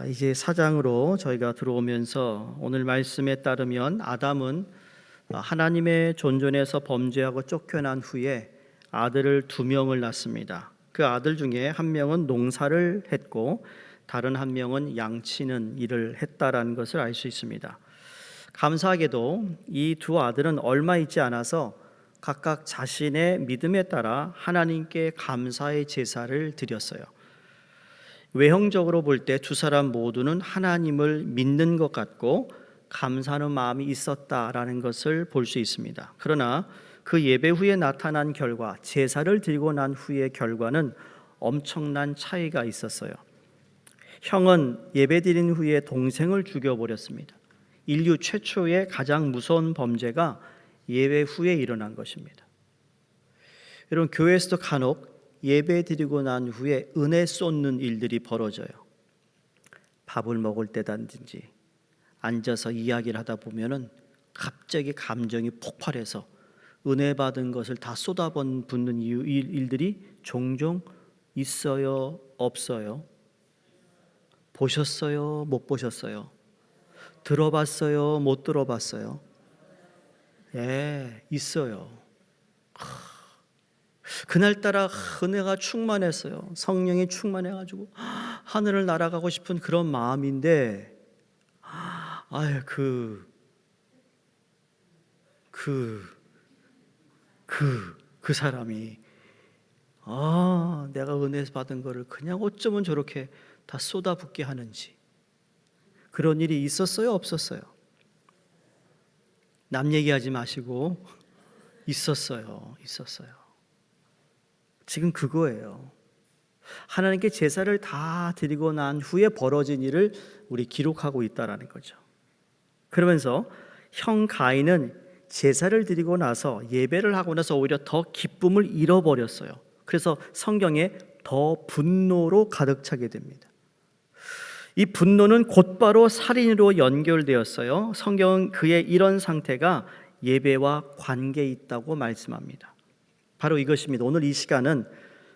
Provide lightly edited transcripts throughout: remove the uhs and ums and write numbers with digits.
이제 4장으로 저희가 들어오면서 오늘 말씀에 따르면 아담은 하나님의 존전에서 범죄하고 쫓겨난 후에 아들을 2명을 낳습니다. 그 아들 중에 한 명은 농사를 했고 다른 한 명은 양치는 일을 했다라는 것을 알 수 있습니다. 감사하게도 이 두 아들은 얼마 있지 않아서 각각 자신의 믿음에 따라 하나님께 감사의 제사를 드렸어요. 외형적으로 볼 때 두 사람 모두는 하나님을 믿는 것 같고 감사하는 마음이 있었다라는 것을 볼 수 있습니다. 그러나 그 예배 후에 나타난 결과, 제사를 드리고 난 후의 결과는 엄청난 차이가 있었어요. 형은 예배 드린 후에 동생을 죽여버렸습니다. 인류 최초의 가장 무서운 범죄가 예배 후에 일어난 것입니다. 여러분, 교회에서도 간혹 예배 드리고 난 후에 은혜 쏟는 일들이 벌어져요. 밥을 먹을 때든지 앉아서 이야기를 하다 보면은 갑자기 감정이 폭발해서 은혜 받은 것을 다 쏟아붓는 일들이 종종 있어요, 없어요? 보셨어요, 못 보셨어요? 들어봤어요, 못 들어봤어요? 예, 있어요. 그날따라 은혜가 충만했어요. 성령이 충만해가지고 하늘을 날아가고 싶은 그런 마음인데, 그 사람이 내가 은혜 받은 거를 그냥 어쩌면 저렇게 다 쏟아붓게 하는지, 그런 일이 있었어요, 없었어요? 남 얘기하지 마시고 있었어요. 지금 그거예요. 하나님께 제사를 다 드리고 난 후에 벌어진 일을 우리 기록하고 있다라는 거죠. 그러면서 형 가인은 제사를 드리고 나서, 예배를 하고 나서 오히려 더 기쁨을 잃어버렸어요. 그래서 성경에 더 분노로 가득 차게 됩니다. 이 분노는 곧바로 살인으로 연결되었어요. 성경은 그의 이런 상태가 예배와 관계 있다고 말씀합니다. 바로 이것입니다. 오늘 이 시간은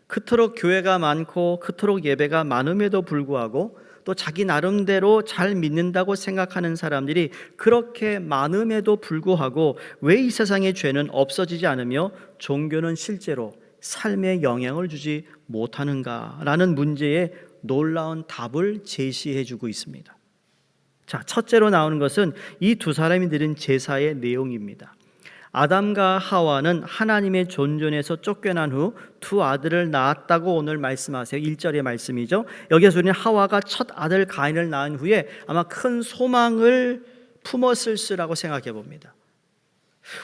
그토록 교회가 많고 그토록 예배가 많음에도 불구하고 또 자기 나름대로 잘 믿는다고 생각하는 사람들이 그렇게 많음에도 불구하고 왜 이 세상의 죄는 없어지지 않으며 종교는 실제로 삶에 영향을 주지 못하는가라는 문제에 놀라운 답을 제시해 주고 있습니다. 자, 첫째로 나오는 것은 이 두 사람이 드린 제사의 내용입니다. 아담과 하와는 하나님의 존전에서 쫓겨난 후 두 아들을 낳았다고 오늘 말씀하세요. 1절의 말씀이죠. 여기서 우리는 하와가 첫 아들 가인을 낳은 후에 아마 큰 소망을 품었을수라고 생각해 봅니다.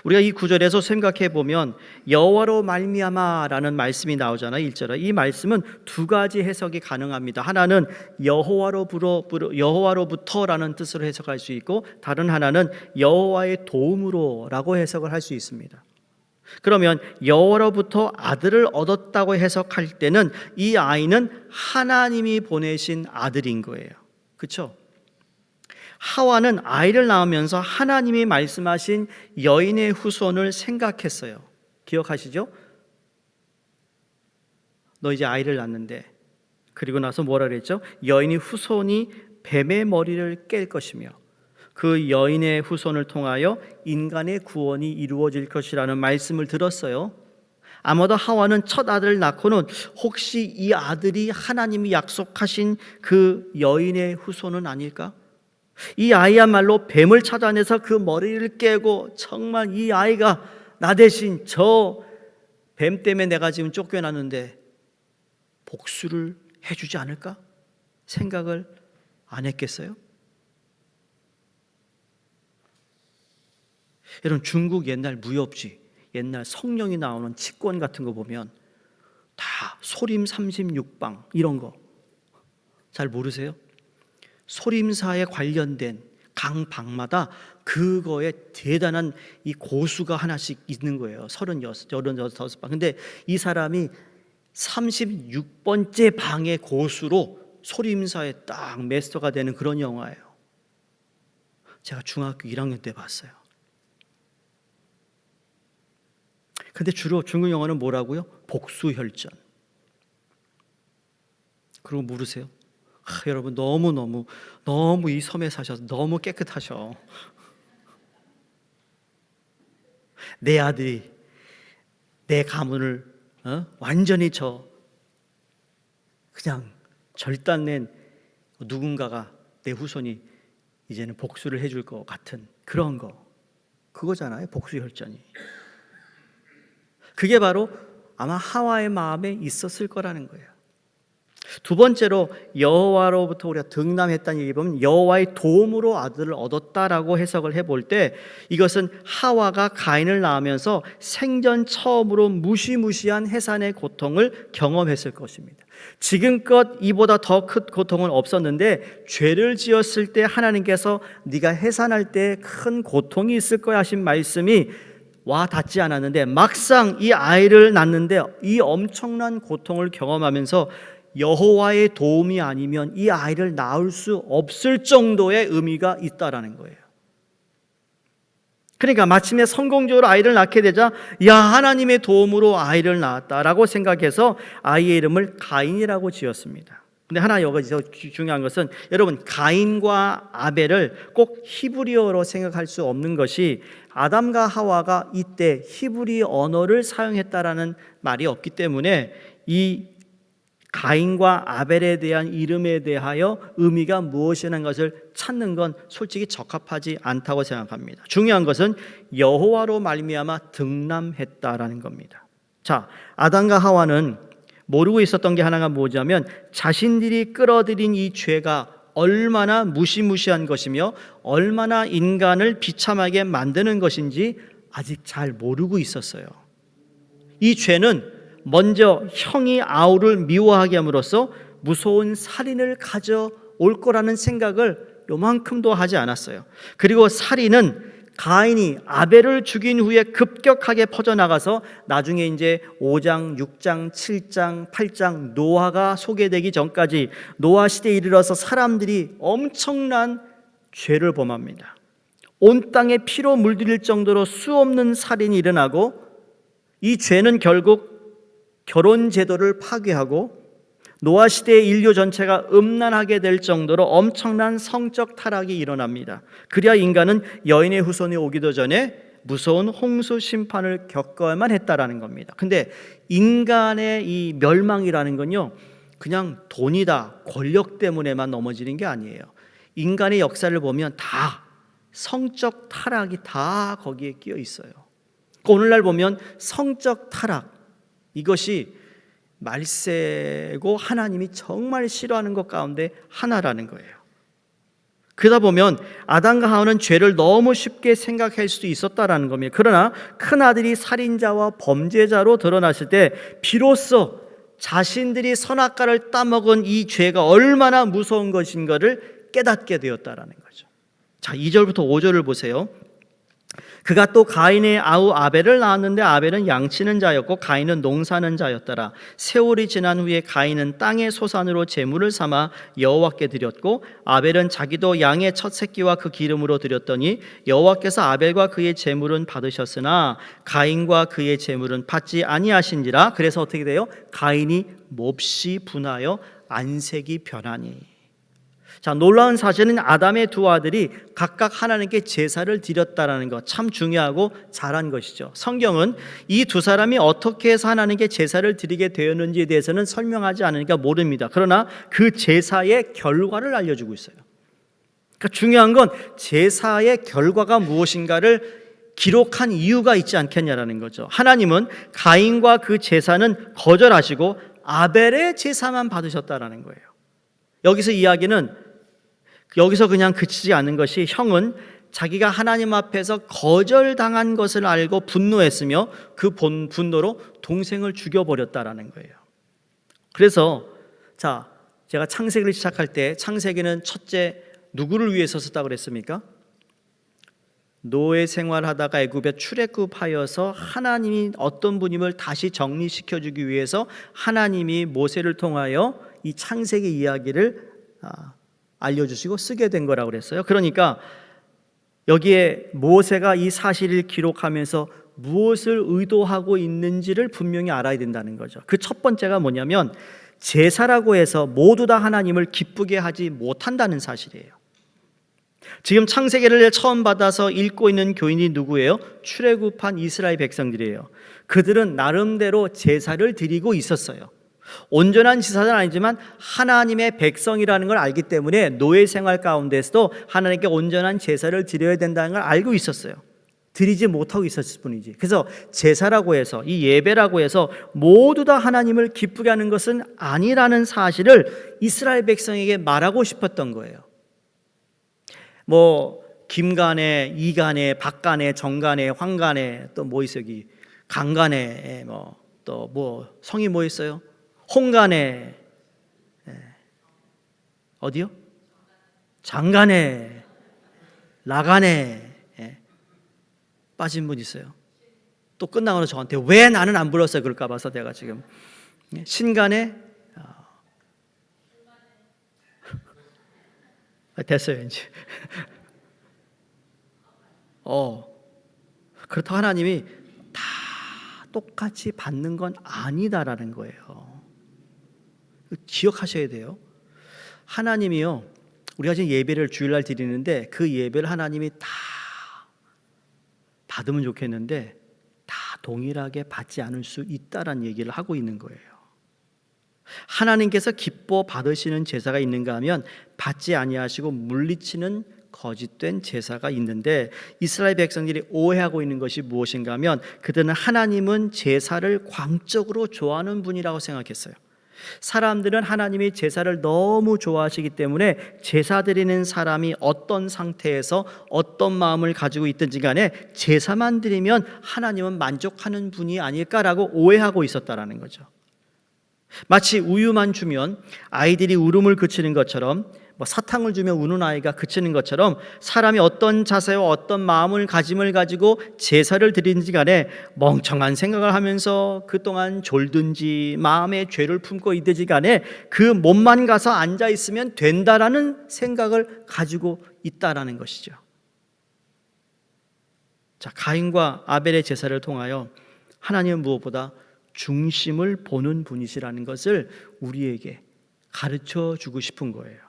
우리가 이 구절에서 생각해 보면 여호와로 말미암아라는 말씀이 나오잖아요. 1절에 이 말씀은 두 가지 해석이 가능합니다. 하나는 여호와로부터라는 뜻으로 해석할 수 있고, 다른 하나는 여호와의 도움으로라고 해석을 할 수 있습니다. 그러면 여호와로부터 아들을 얻었다고 해석할 때는 이 아이는 하나님이 보내신 아들인 거예요. 그렇죠? 하와는 아이를 낳으면서 하나님이 말씀하신 여인의 후손을 생각했어요. 기억하시죠? 너 이제 아이를 낳는데, 그리고 나서 뭐라 그랬죠? 여인의 후손이 뱀의 머리를 깰 것이며 그 여인의 후손을 통하여 인간의 구원이 이루어질 것이라는 말씀을 들었어요. 아마도 하와는 첫 아들을 낳고는 혹시 이 아들이 하나님이 약속하신 그 여인의 후손은 아닐까? 이 아이야말로 뱀을 찾아내서 그 머리를 깨고 정말 이 아이가 나 대신 저 뱀 때문에 내가 지금 쫓겨났는데 복수를 해주지 않을까? 생각을 안 했겠어요? 여러분, 중국 옛날 무협지, 옛날 성령이 나오는 치권 같은 거 보면 다 소림 36방 이런 거 잘 모르세요? 소림사에 관련된 강 방마다 그거에 대단한 이 고수가 하나씩 있는 거예요. 36방. 근데 이 사람이 36번째 방의 고수로 소림사에 딱 메스터가 되는 그런 영화예요. 제가 중학교 1학년 때 봤어요. 근데 주로 중국 영화는 뭐라고요? 복수혈전. 그리고 모르세요? 여러분 너무 이 섬에 사셔서 너무 깨끗하셔. 내 아들이 내 가문을 완전히 그냥 절단낸 누군가가 내 후손이 이제는 복수를 해줄 것 같은 그런 그거잖아요. 복수 혈전이. 그게 바로 아마 하와의 마음에 있었을 거라는 거예요. 두 번째로 여호와로부터 우리가 등남했다는 얘기 보면 여호와의 도움으로 아들을 얻었다라고 해석을 해볼 때 이것은 하와가 가인을 낳으면서 생전 처음으로 무시무시한 해산의 고통을 경험했을 것입니다. 지금껏 이보다 더 큰 고통은 없었는데 죄를 지었을 때 하나님께서 네가 해산할 때 큰 고통이 있을 거야 하신 말씀이 와 닿지 않았는데 막상 이 아이를 낳는데 이 엄청난 고통을 경험하면서 여호와의 도움이 아니면 이 아이를 낳을 수 없을 정도의 의미가 있다라는 거예요. 그러니까 마침내 성공적으로 아이를 낳게 되자 하나님의 도움으로 아이를 낳았다라고 생각해서 아이의 이름을 가인이라고 지었습니다. 근데 하나 여기서 중요한 것은 여러분 가인과 아벨을 꼭 히브리어로 생각할 수 없는 것이 아담과 하와가 이때 히브리 언어를 사용했다라는 말이 없기 때문에 이 가인과 아벨에 대한 이름에 대하여 의미가 무엇이라는 것을 찾는 건 솔직히 적합하지 않다고 생각합니다. 중요한 것은 여호와로 말미암아 등남했다라는 겁니다. 자, 아담과 하와는 모르고 있었던 게 하나가 뭐냐면 자신들이 끌어들인 이 죄가 얼마나 무시무시한 것이며 얼마나 인간을 비참하게 만드는 것인지 아직 잘 모르고 있었어요. 이 죄는 먼저 형이 아우를 미워하게 함으로써 무서운 살인을 가져올 거라는 생각을 요만큼도 하지 않았어요. 그리고 살인은 가인이 아벨을 죽인 후에 급격하게 퍼져나가서 나중에 이제 5장, 6장, 7장, 8장 노아가 소개되기 전까지 노아 시대에 이르러서 사람들이 엄청난 죄를 범합니다. 온 땅에 피로 물들일 정도로 수없는 살인이 일어나고 이 죄는 결국 결혼 제도를 파괴하고 노아 시대의 인류 전체가 음란하게 될 정도로 엄청난 성적 타락이 일어납니다. 그래야 인간은 여인의 후손이 오기도 전에 무서운 홍수 심판을 겪어야만 했다라는 겁니다. 근데 인간의 이 멸망이라는 건요, 그냥 돈이다, 권력 때문에만 넘어지는 게 아니에요. 인간의 역사를 보면 다 성적 타락이 다 거기에 끼어 있어요. 오늘날 보면 성적 타락, 이것이 말세고 하나님이 정말 싫어하는 것 가운데 하나라는 거예요. 그러다 보면 아담과 하와는 죄를 너무 쉽게 생각할 수도 있었다라는 겁니다. 그러나 큰아들이 살인자와 범죄자로 드러났을 때 비로소 자신들이 선악과를 따먹은 이 죄가 얼마나 무서운 것인가를 깨닫게 되었다라는 거죠. 자, 2절부터 5절을 보세요. 그가 또 가인의 아우 아벨을 낳았는데 아벨은 양치는 자였고 가인은 농사는 자였더라. 세월이 지난 후에 가인은 땅의 소산으로 제물을 삼아 여호와께 드렸고 아벨은 자기도 양의 첫 새끼와 그 기름으로 드렸더니 여호와께서 아벨과 그의 제물은 받으셨으나 가인과 그의 제물은 받지 아니하신지라. 그래서 어떻게 돼요? 가인이 몹시 분하여 안색이 변하니. 자, 놀라운 사실은 아담의 두 아들이 각각 하나님께 제사를 드렸다라는 것, 참 중요하고 잘한 것이죠. 성경은 이 두 사람이 어떻게 해서 하나님께 제사를 드리게 되었는지에 대해서는 설명하지 않으니까 모릅니다. 그러나 그 제사의 결과를 알려주고 있어요. 그러니까 중요한 건 제사의 결과가 무엇인가를 기록한 이유가 있지 않겠냐라는 거죠. 하나님은 가인과 그 제사는 거절하시고 아벨의 제사만 받으셨다라는 거예요. 여기서 이야기는 여기서 그냥 그치지 않는 것이 형은 자기가 하나님 앞에서 거절당한 것을 알고 분노했으며 그 분노로 동생을 죽여버렸다라는 거예요. 그래서 자, 제가 창세기를 시작할 때 창세기는 첫째 누구를 위해서 썼다고 그랬습니까? 노예 생활하다가 애굽에 출애굽하여서 하나님이 어떤 분임을 다시 정리시켜주기 위해서 하나님이 모세를 통하여 이 창세기 이야기를 알려주시고 쓰게 된 거라고 그랬어요. 그러니까 여기에 모세가 이 사실을 기록하면서 무엇을 의도하고 있는지를 분명히 알아야 된다는 거죠. 그 첫 번째가 뭐냐면 제사라고 해서 모두 다 하나님을 기쁘게 하지 못한다는 사실이에요. 지금 창세기를 처음 받아서 읽고 있는 교인이 누구예요? 출애굽한 이스라엘 백성들이에요. 그들은 나름대로 제사를 드리고 있었어요. 온전한 제사는 아니지만 하나님의 백성이라는 걸 알기 때문에 노예 생활 가운데서도 하나님께 온전한 제사를 드려야 된다는 걸 알고 있었어요. 드리지 못하고 있었을 뿐이지. 그래서 제사라고 해서, 이 예배라고 해서 모두 다 하나님을 기쁘게 하는 것은 아니라는 사실을 이스라엘 백성에게 말하고 싶었던 거예요. 뭐 김간에, 이간에, 박간에, 정간에, 황간에, 또 뭐 있어요? 여기 강간에, 또 뭐 성이 뭐 있어요? 홍간에, 어디요? 장간에, 라간에 빠진 분 있어요. 또 끝나고 저한테 왜 나는 안 불렀어요? 그럴까 봐서 내가 지금 신간에 됐어요 이제. 그렇다고 하나님이 다 똑같이 받는 건 아니다라는 거예요. 기억하셔야 돼요. 하나님이요, 우리가 지금 예배를 주일날 드리는데 그 예배를 하나님이 다 받으면 좋겠는데 다 동일하게 받지 않을 수 있다라는 얘기를 하고 있는 거예요. 하나님께서 기뻐 받으시는 제사가 있는가 하면 받지 아니하시고 물리치는 거짓된 제사가 있는데, 이스라엘 백성들이 오해하고 있는 것이 무엇인가 하면 그들은 하나님은 제사를 광적으로 좋아하는 분이라고 생각했어요. 사람들은 하나님이 제사를 너무 좋아하시기 때문에 제사 드리는 사람이 어떤 상태에서 어떤 마음을 가지고 있든지 간에 제사만 드리면 하나님은 만족하는 분이 아닐까라고 오해하고 있었다라는 거죠. 마치 우유만 주면 아이들이 울음을 그치는 것처럼, 사탕을 주면 우는 아이가 그치는 것처럼 사람이 어떤 자세와 어떤 마음을 가짐을 가지고 제사를 드리는지 간에 멍청한 생각을 하면서 그동안 졸든지 마음에 죄를 품고 있든지 간에 그 몸만 가서 앉아 있으면 된다라는 생각을 가지고 있다라는 것이죠. 자, 가인과 아벨의 제사를 통하여 하나님은 무엇보다 중심을 보는 분이시라는 것을 우리에게 가르쳐 주고 싶은 거예요.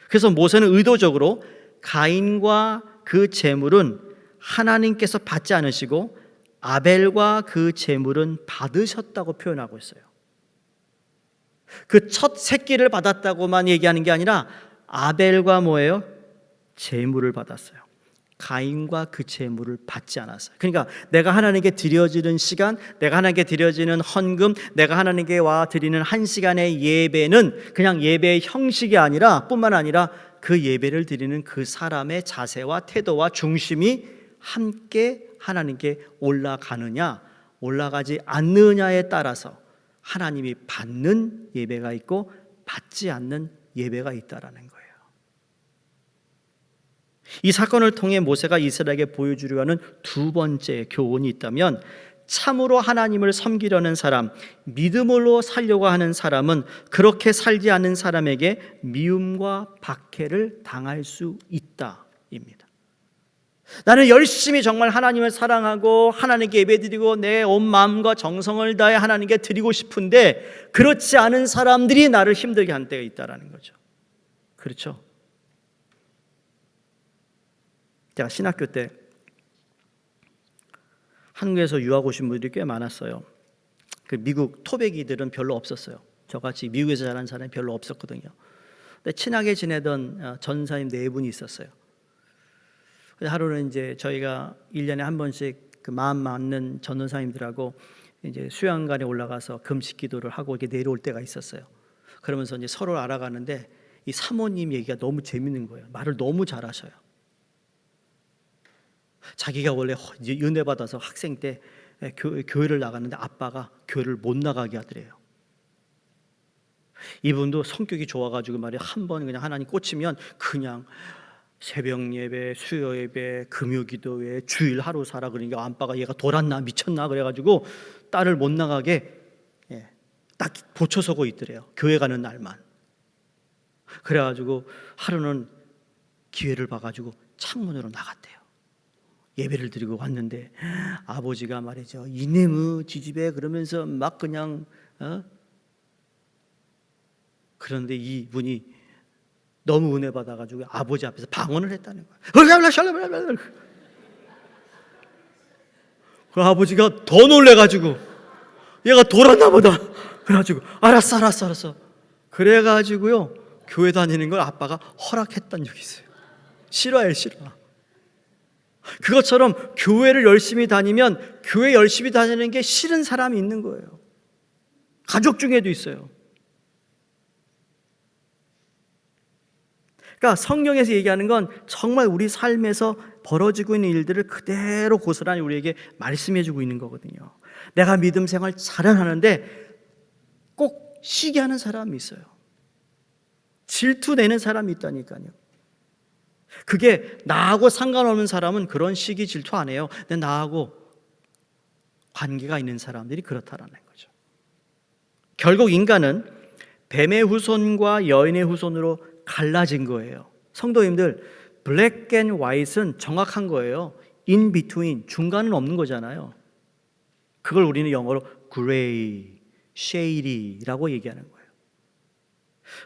그래서 모세는 의도적으로 가인과 그 제물은 하나님께서 받지 않으시고 아벨과 그 제물은 받으셨다고 표현하고 있어요. 그 첫 새끼를 받았다고만 얘기하는 게 아니라 아벨과 뭐예요? 제물을 받았어요. 가인과 그 제물을 받지 않았어요. 그러니까 내가 하나님께 드려지는 시간, 내가 하나님께 드려지는 헌금, 내가 하나님께 와 드리는 한 시간의 예배는 그냥 예배의 형식이 아니라 뿐만 아니라 그 예배를 드리는 그 사람의 자세와 태도와 중심이 함께 하나님께 올라가느냐 올라가지 않느냐에 따라서 하나님이 받는 예배가 있고 받지 않는 예배가 있다라는 거예요. 이 사건을 통해 모세가 이스라엘에게 보여주려 하는 두 번째 교훈이 있다면, 참으로 하나님을 섬기려는 사람, 믿음으로 살려고 하는 사람은 그렇게 살지 않는 사람에게 미움과 박해를 당할 수 있다입니다. 나는 열심히 정말 하나님을 사랑하고 하나님께 예배드리고 내 온 마음과 정성을 다해 하나님께 드리고 싶은데 그렇지 않은 사람들이 나를 힘들게 한 때가 있다는 거죠. 그렇죠? 제가 신학교 때 한국에서 유학 오신 분들이 꽤 많았어요. 그 미국 토백이들은 별로 없었어요. 저같이 미국에서 자란 사람이 별로 없었거든요. 근데 친하게 지내던 전사님 네 분이 있었어요. 하루는 이제 저희가 1년에 한 번씩 그 마음 맞는 전도사님들하고 이제 수양관에 올라가서 금식 기도를 하고 이렇게 내려올 때가 있었어요. 그러면서 이제 서로 알아가는데 이 사모님 얘기가 너무 재밌는 거예요. 말을 너무 잘하셔요. 자기가 원래 은혜 받아서 학생 때 교회를 나갔는데 아빠가 교회를 못 나가게 하더래요. 이분도 성격이 좋아가지고 말이야, 한 번 그냥 하나님 꽂히면 그냥 새벽 예배, 수요 예배, 금요 기도회, 주일 하루 살아. 그러니까 아빠가 얘가 돌았나 미쳤나 그래가지고 딸을 못 나가게 딱 보초서고 있더래요. 교회 가는 날만. 그래가지고 하루는 기회를 봐가지고 창문으로 나갔대요. 예배를 드리고 왔는데 아버지가 말이죠, 이놈의 지집에 그러면서 막 그냥 그런데 이분이 너무 은혜 받아가지고 아버지 앞에서 방언을 했다는 거예요. 그 아버지가 더 놀래가지고 얘가 돌았나 보다. 그래가지고 알았어. 그래가지고요 교회 다니는 걸 아빠가 허락했던 적이 있어요. 싫어요. 그것처럼 교회를 열심히 다니면 교회 열심히 다니는 게 싫은 사람이 있는 거예요. 가족 중에도 있어요. 그러니까 성경에서 얘기하는 건 정말 우리 삶에서 벌어지고 있는 일들을 그대로 고스란히 우리에게 말씀해 주고 있는 거거든요. 내가 믿음 생활 잘은 하는데 꼭 쉬게 하는 사람이 있어요. 질투내는 사람이 있다니까요. 그게 나하고 상관없는 사람은 그런 시기 질투 안 해요. 근데 나하고 관계가 있는 사람들이 그렇다라는 거죠. 결국 인간은 뱀의 후손과 여인의 후손으로 갈라진 거예요. 성도님들, 블랙 앤 화이트는 정확한 거예요. in between, 중간은 없는 거잖아요. 그걸 우리는 영어로 gray, shady라고 얘기하는 거예요.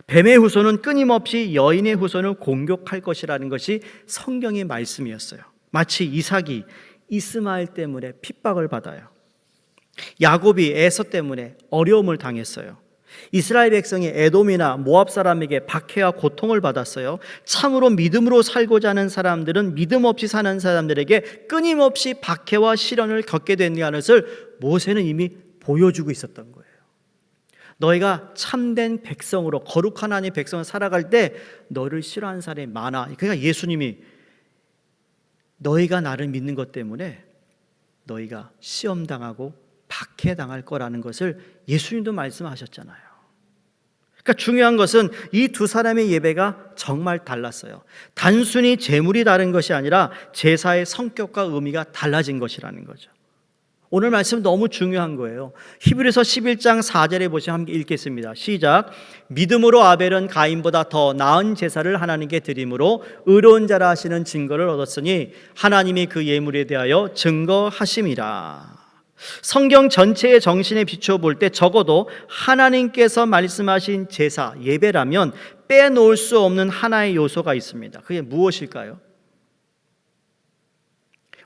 뱀의 후손은 끊임없이 여인의 후손을 공격할 것이라는 것이 성경의 말씀이었어요. 마치 이삭이 이스마엘 때문에 핍박을 받아요. 야곱이 에서 때문에 어려움을 당했어요. 이스라엘 백성이 에돔이나 모압 사람에게 박해와 고통을 받았어요. 참으로 믿음으로 살고자 하는 사람들은 믿음 없이 사는 사람들에게 끊임없이 박해와 시련을 겪게 된다는 것을 모세는 이미 보여주고 있었던 거예요. 너희가 참된 백성으로 거룩한 하나님의 백성을 살아갈 때 너를 싫어하는 사람이 많아. 그러니까 예수님이 너희가 나를 믿는 것 때문에 너희가 시험당하고 박해당할 거라는 것을 예수님도 말씀하셨잖아요. 그러니까 중요한 것은 이 두 사람의 예배가 정말 달랐어요. 단순히 제물이 다른 것이 아니라 제사의 성격과 의미가 달라진 것이라는 거죠. 오늘 말씀 너무 중요한 거예요. 히브리서 11장 4절에 보시면 함께 읽겠습니다. 시작. 믿음으로 아벨은 가인보다 더 나은 제사를 하나님께 드림으로 의로운 자라 하시는 증거를 얻었으니 하나님이 그 예물에 대하여 증거하심이라. 성경 전체의 정신에 비춰볼 때 적어도 하나님께서 말씀하신 제사, 예배라면 빼놓을 수 없는 하나의 요소가 있습니다. 그게 무엇일까요?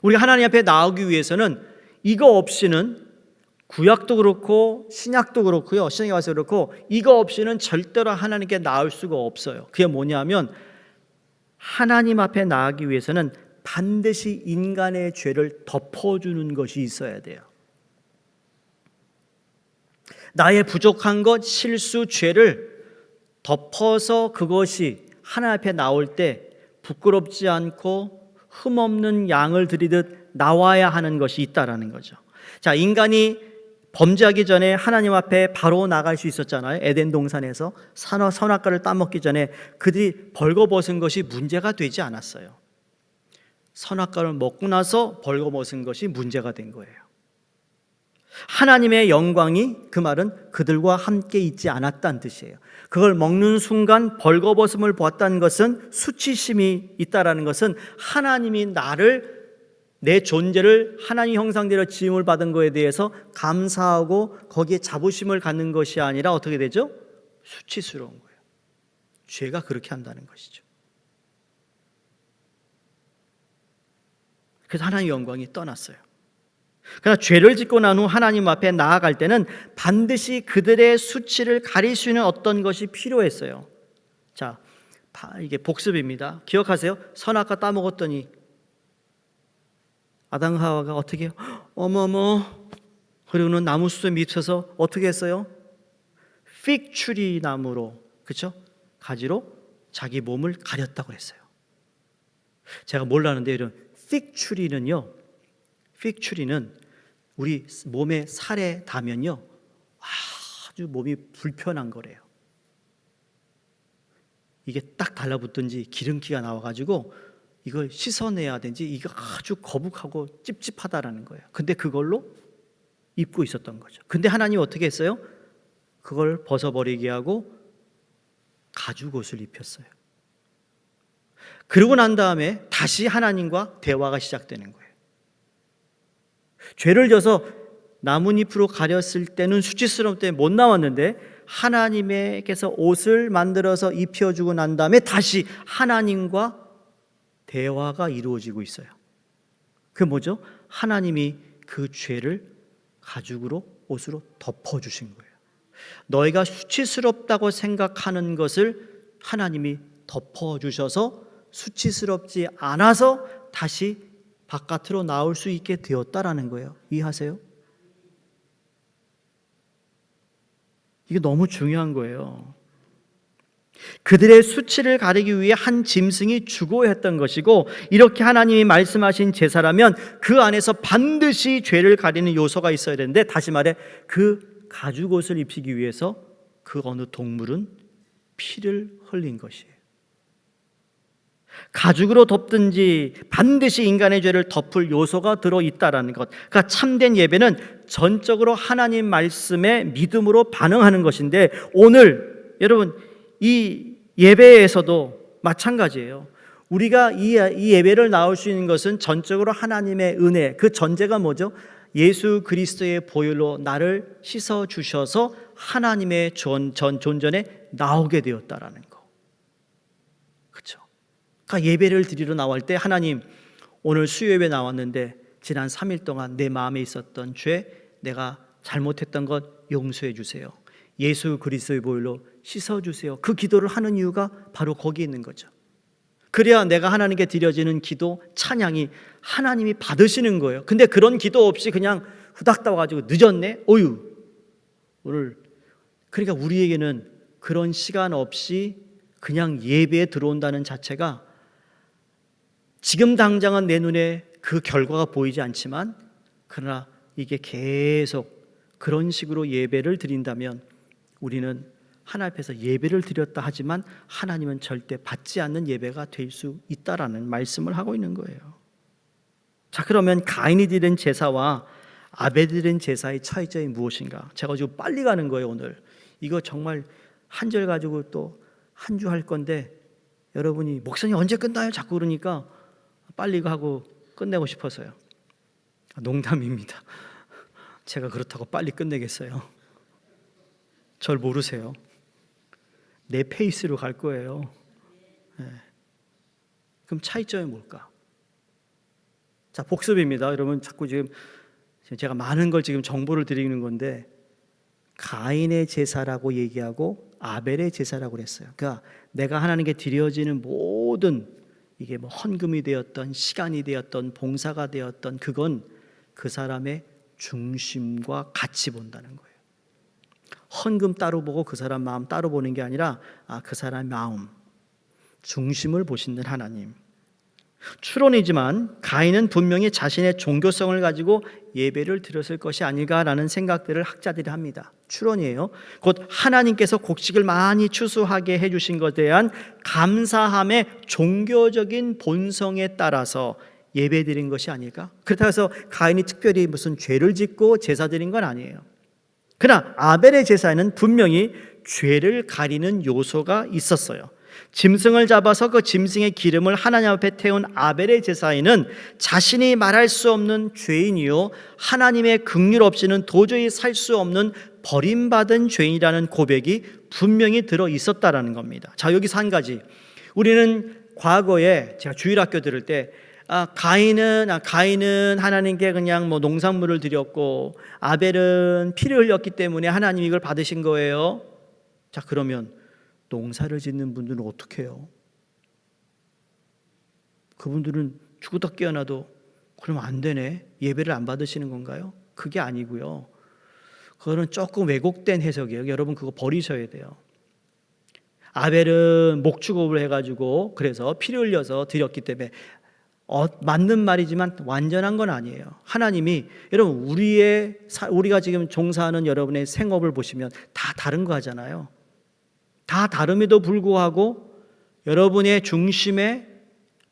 우리가 하나님 앞에 나오기 위해서는 이거 없이는 구약도 그렇고 신약도 그렇고요. 신약에 와서 그렇고 이거 없이는 절대로 하나님께 나올 수가 없어요. 그게 뭐냐면 하나님 앞에 나가기 위해서는 반드시 인간의 죄를 덮어주는 것이 있어야 돼요. 나의 부족한 것, 실수, 죄를 덮어서 그것이 하나님 앞에 나올 때 부끄럽지 않고 흠없는 양을 드리듯 나와야 하는 것이 있다라는 거죠. 자, 인간이 범죄하기 전에 하나님 앞에 바로 나갈 수 있었잖아요. 에덴 동산에서 선악과를 따먹기 전에 그들이 벌거벗은 것이 문제가 되지 않았어요. 선악과를 먹고 나서 벌거벗은 것이 문제가 된 거예요. 하나님의 영광이, 그 말은 그들과 함께 있지 않았다는 뜻이에요. 그걸 먹는 순간 벌거벗음을 보았다는 것은 수치심이 있다라는 것은 하나님이 나를, 내 존재를 하나님 형상대로 지음을 받은 것에 대해서 감사하고 거기에 자부심을 갖는 것이 아니라 어떻게 되죠? 수치스러운 거예요. 죄가 그렇게 한다는 것이죠. 그래서 하나님의 영광이 떠났어요. 그러나 죄를 짓고 난 후 하나님 앞에 나아갈 때는 반드시 그들의 수치를 가릴 수 있는 어떤 것이 필요했어요. 자, 이게 복습입니다. 기억하세요? 선악과 따먹었더니 아담 하와가 어떻게 해요? 어머머, 그리고는 나무 숲에 미쳐서 어떻게 했어요? 픽추리 나무로, 그렇죠? 가지로 자기 몸을 가렸다고 했어요. 제가 몰랐는데 이런 픽추리는요, 픽추리는 우리 몸에 살에 닿으면요 아주 몸이 불편한 거래요. 이게 딱 달라붙든지 기름기가 나와가지고 이걸 씻어내야 되는지 이거 아주 거북하고 찝찝하다라는 거예요. 근데 그걸로 입고 있었던 거죠. 근데 하나님 어떻게 했어요? 그걸 벗어버리게 하고 가죽 옷을 입혔어요. 그러고 난 다음에 다시 하나님과 대화가 시작되는 거예요. 죄를 져서 나뭇잎으로 가렸을 때는 수치스러움 때문에 못 나왔는데 하나님께서 옷을 만들어서 입혀주고 난 다음에 다시 하나님과 대화가 이루어지고 있어요. 그게 뭐죠? 하나님이 그 죄를 가죽으로 옷으로 덮어주신 거예요. 너희가 수치스럽다고 생각하는 것을 하나님이 덮어주셔서 수치스럽지 않아서 다시 바깥으로 나올 수 있게 되었다라는 거예요. 이해하세요? 이게 너무 중요한 거예요. 그들의 수치를 가리기 위해 한 짐승이 죽어야 했던 것이고, 이렇게 하나님이 말씀하신 제사라면 그 안에서 반드시 죄를 가리는 요소가 있어야 되는데, 다시 말해 그 가죽옷을 입히기 위해서 그 어느 동물은 피를 흘린 것이에요. 가죽으로 덮든지 반드시 인간의 죄를 덮을 요소가 들어있다라는 것. 그러니까 참된 예배는 전적으로 하나님 말씀에 믿음으로 반응하는 것인데, 오늘 여러분 이 예배에서도 마찬가지예요. 우리가 이 예배를 나올 수 있는 것은 전적으로 하나님의 은혜, 그 전제가 뭐죠? 예수 그리스도의 보혈로 나를 씻어 주셔서 하나님의 존전에 나오게 되었다라는 거. 그렇죠? 그러니까 예배를 드리러 나올 때 하나님, 오늘 수요예배 나왔는데 지난 3일 동안 내 마음에 있었던 죄, 내가 잘못했던 것 용서해 주세요. 예수 그리스도의 보혈로 씻어주세요. 그 기도를 하는 이유가 바로 거기 있는 거죠. 그래야 내가 하나님께 드려지는 기도, 찬양이 하나님이 받으시는 거예요. 근데 그런 기도 없이 그냥 후닥 와가지고 늦었네? 어휴, 오늘. 그러니까 우리에게는 그런 시간 없이 그냥 예배에 들어온다는 자체가 지금 당장은 내 눈에 그 결과가 보이지 않지만, 그러나 이게 계속 그런 식으로 예배를 드린다면 우리는 하나님 앞에서 예배를 드렸다 하지만 하나님은 절대 받지 않는 예배가 될 수 있다라는 말씀을 하고 있는 거예요. 자, 그러면 가인이 드린 제사와 아벨이 드린 제사의 차이점이 무엇인가? 제가 지금 빨리 가는 거예요. 오늘 이거 정말 한 절 가지고 또 한 주 할 건데, 여러분이 목사님 언제 끝나요? 자꾸 그러니까 빨리 하고 끝내고 싶어서요. 농담입니다. 제가 그렇다고 빨리 끝내겠어요? 절 모르세요. 내 페이스로 갈 거예요. 네. 그럼 차이점이 뭘까? 자, 복습입니다. 여러분, 자꾸 지금 제가 많은 걸 지금 정보를 드리는 건데, 가인의 제사라고 얘기하고 아벨의 제사라고 그랬어요. 그러니까 내가 하나님께 드려지는 모든, 이게 뭐 헌금이 되었던, 시간이 되었던, 봉사가 되었던, 그건 그 사람의 중심과 같이 본다는 거예요. 헌금 따로 보고 그 사람 마음 따로 보는 게 아니라 그 사람의 마음, 중심을 보시는 하나님. 추론이지만 가인은 분명히 자신의 종교성을 가지고 예배를 드렸을 것이 아닐까라는 생각들을 학자들이 합니다. 추론이에요. 곧 하나님께서 곡식을 많이 추수하게 해주신 것에 대한 감사함의 종교적인 본성에 따라서 예배 드린 것이 아닐까? 그렇다고 해서 가인이 특별히 무슨 죄를 짓고 제사 드린 건 아니에요. 그러나 아벨의 제사에는 분명히 죄를 가리는 요소가 있었어요. 짐승을 잡아서 그 짐승의 기름을 하나님 앞에 태운 아벨의 제사에는 자신이 말할 수 없는 죄인이요 하나님의 긍휼 없이는 도저히 살 수 없는 버림받은 죄인이라는 고백이 분명히 들어 있었다라는 겁니다. 자, 여기서 한 가지. 우리는 과거에 제가 주일학교 들을 때 가인은 하나님께 그냥 뭐 농산물을 드렸고 아벨은 피를 흘렸기 때문에 하나님 이걸 받으신 거예요. 자, 그러면 농사를 짓는 분들은 어떻게 해요? 그분들은 죽었다 깨어나도 그러면 안 되네, 예배를 안 받으시는 건가요? 그게 아니고요. 그거는 조금 왜곡된 해석이에요. 여러분 그거 버리셔야 돼요. 아벨은 목축업을 해가지고 그래서 피를 흘려서 드렸기 때문에 맞는 말이지만 완전한 건 아니에요. 하나님이, 여러분 우리가 지금 종사하는 여러분의 생업을 보시면 다 다른 거 하잖아요. 다 다름에도 불구하고 여러분의 중심에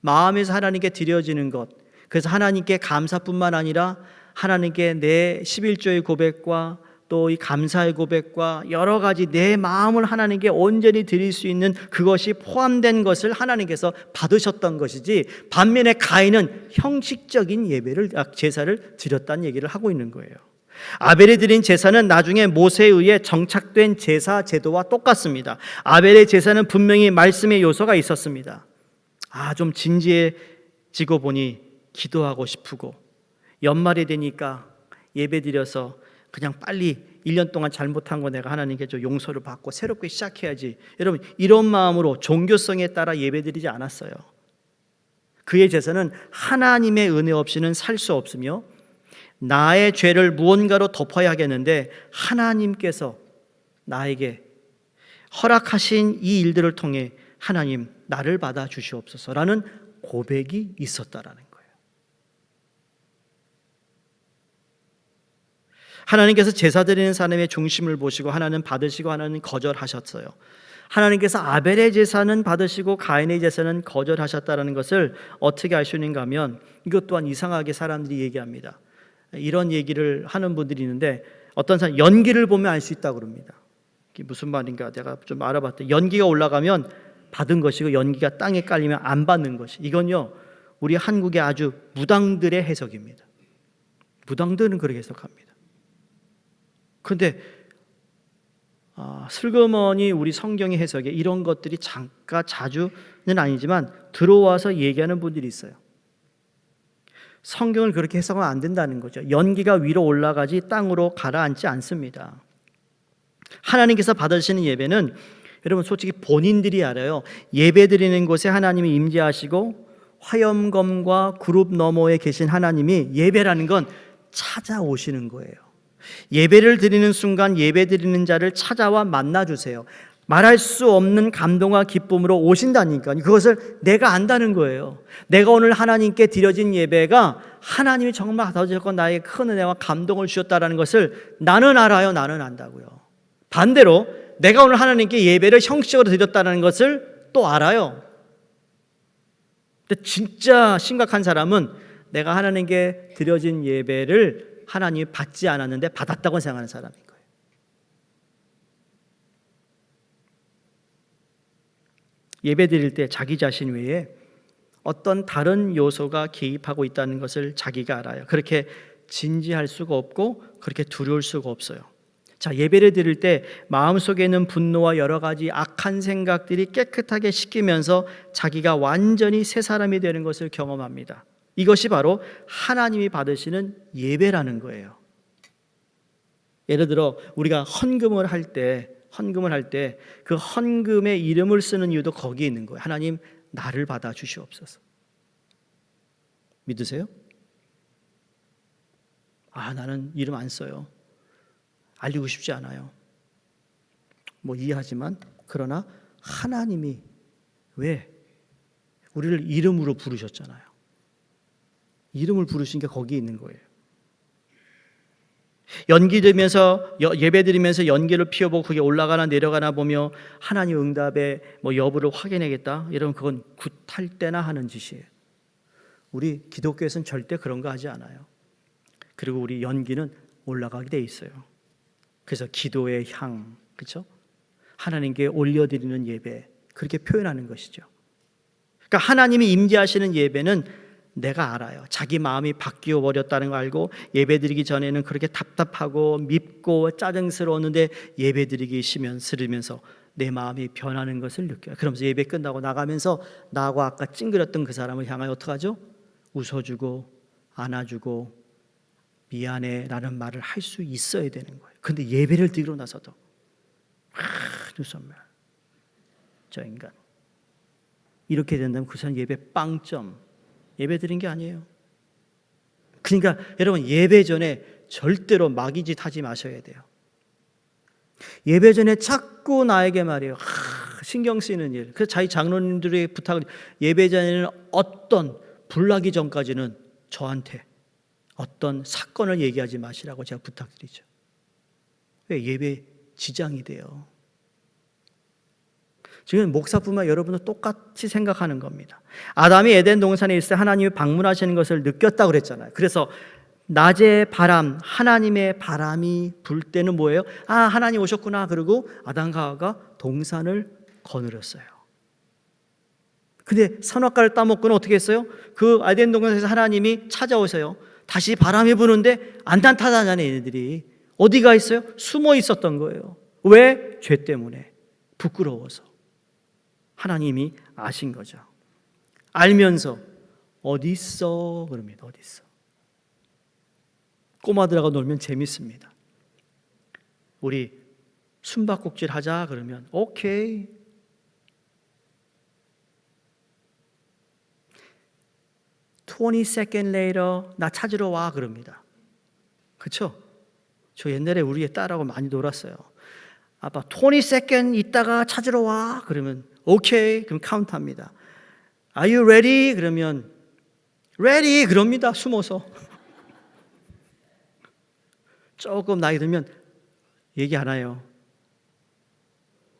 마음에서 하나님께 드려지는 것, 그래서 하나님께 감사뿐만 아니라 하나님께 내 11조의 고백과 또 이 감사의 고백과 여러 가지 내 마음을 하나님께 온전히 드릴 수 있는 그것이 포함된 것을 하나님께서 받으셨던 것이지, 반면에 가인은 형식적인 제사를 드렸다는 얘기를 하고 있는 거예요. 아벨이 드린 제사는 나중에 모세에 의해 정착된 제사 제도와 똑같습니다. 아벨의 제사는 분명히 말씀의 요소가 있었습니다. 좀 진지해지고 보니 기도하고 싶고 연말이 되니까 예배 드려서 그냥 빨리 1년 동안 잘못한 거 내가 하나님께 좀 용서를 받고 새롭게 시작해야지. 여러분, 이런 마음으로 종교성에 따라 예배 드리지 않았어요. 그의 제사는 하나님의 은혜 없이는 살 수 없으며 나의 죄를 무언가로 덮어야 하겠는데 하나님께서 나에게 허락하신 이 일들을 통해 하나님 나를 받아 주시옵소서라는 고백이 있었다라는 거예요. 하나님께서 제사 드리는 사람의 중심을 보시고 하나는 받으시고 하나는 거절하셨어요. 하나님께서 아벨의 제사는 받으시고 가인의 제사는 거절하셨다는 것을 어떻게 알 수 있는가 하면 이것 또한 이상하게 사람들이 얘기합니다. 이런 얘기를 하는 분들이 있는데 어떤 사람 연기를 보면 알 수 있다고 그럽니다. 이게 무슨 말인가 내가 좀 알아봤더니 연기가 올라가면 받은 것이고 연기가 땅에 깔리면 안 받는 것이, 이건요 우리 한국의 아주 무당들의 해석입니다. 무당들은 그렇게 해석합니다. 그런데 슬그머니 우리 성경의 해석에 이런 것들이 잠깐 자주는 아니지만 들어와서 얘기하는 분들이 있어요. 성경을 그렇게 해석하면 안 된다는 거죠. 연기가 위로 올라가지 땅으로 가라앉지 않습니다. 하나님께서 받으시는 예배는 여러분 솔직히 본인들이 알아요. 예배 드리는 곳에 하나님이 임재하시고 화염검과 그룹 너머에 계신 하나님이 예배라는 건 찾아오시는 거예요. 예배를 드리는 순간 예배 드리는 자를 찾아와 만나주세요. 말할 수 없는 감동과 기쁨으로 오신다니까요. 그것을 내가 안다는 거예요. 내가 오늘 하나님께 드려진 예배가 하나님이 정말 받아주셨고 나에게 큰 은혜와 감동을 주셨다는 것을 나는 알아요. 나는 안다고요. 반대로 내가 오늘 하나님께 예배를 형식적으로 드렸다는 것을 또 알아요. 근데 진짜 심각한 사람은 내가 하나님께 드려진 예배를 하나님이 받지 않았는데 받았다고 생각하는 사람인 거예요. 예배 드릴 때 자기 자신 외에 어떤 다른 요소가 개입하고 있다는 것을 자기가 알아요. 그렇게 진지할 수가 없고 그렇게 두려울 수가 없어요. 자, 예배를 드릴 때 마음속에 있는 분노와 여러 가지 악한 생각들이 깨끗하게 씻기면서 자기가 완전히 새 사람이 되는 것을 경험합니다. 이것이 바로 하나님이 받으시는 예배라는 거예요. 예를 들어 우리가 헌금을 할 때 그 헌금의 이름을 쓰는 이유도 거기에 있는 거예요. 하나님 나를 받아 주시옵소서. 믿으세요? 나는 이름 안 써요. 알리고 싶지 않아요. 이해하지만 그러나 하나님이 왜 우리를 이름으로 부르셨잖아요. 이름을 부르신 게 거기에 있는 거예요. 연기 들면서 예배 드리면서 연기를 피워보고 그게 올라가나 내려가나 보며 하나님 응답의 여부를 확인하겠다. 여러분 그건 굿할 때나 하는 짓이에요. 우리 기독교에서는 절대 그런 거 하지 않아요. 그리고 우리 연기는 올라가게 돼 있어요. 그래서 기도의 향, 그렇죠? 하나님께 올려드리는 예배, 그렇게 표현하는 것이죠. 그러니까 하나님이 임재하시는 예배는 내가 알아요. 자기 마음이 바뀌어 버렸다는 걸 알고 예배드리기 전에는 그렇게 답답하고 밉고 짜증스러웠는데 예배드리기 싫으면서 내 마음이 변하는 것을 느껴요. 그러면서 예배 끝나고 나가면서 나하고 아까 찡그렸던 그 사람을 향하여 어떻게 하죠? 웃어주고 안아주고 미안해 라는 말을 할 수 있어야 되는 거예요. 근데 예배를 드리고 나서도 정말 저 인간 이렇게 된다면 그 사람 예배 빵점. 예배 드린 게 아니에요. 그러니까 여러분 예배 전에 절대로 마귀짓 하지 마셔야 돼요. 예배 전에 자꾸 나에게 말이에요. 신경 쓰이는 일. 그래서 자기 장로님들의 부탁을 예배 전에는 어떤 불나기 전까지는 저한테 어떤 사건을 얘기하지 마시라고 제가 부탁드리죠. 왜? 예배 지장이 돼요. 지금 목사뿐만 여러분도 똑같이 생각하는 겁니다. 아담이 에덴 동산에 있을 때 하나님이 방문하시는 것을 느꼈다고 그랬잖아요. 그래서 낮의 바람, 하나님의 바람이 불 때는 뭐예요? 하나님 오셨구나. 그리고 아담과 하와가 동산을 거느렸어요. 근데 선악과를 따먹고는 어떻게 했어요? 그 에덴 동산에서 하나님이 찾아오세요. 다시 바람이 부는데 안 나타나잖아요. 얘네들이 어디가 있어요? 숨어 있었던 거예요. 왜? 죄 때문에, 부끄러워서. 하나님이 아신 거죠. 알면서 어디 있어? 그럽니다. 어디 있어? 꼬마들하고 놀면 재밌습니다. 우리 숨바꼭질 하자 그러면 오케이. 20 seconds later 나 찾으러 와 그럽니다. 그렇죠? 저 옛날에 우리 애 딸하고 많이 놀았어요. 아빠 20 seconds 있다가 찾으러 와 그러면 오케이. 그럼 카운트합니다. Are you ready? 그러면 ready 그럽니다. 숨어서. 조금 나이 들면 얘기 안 해요.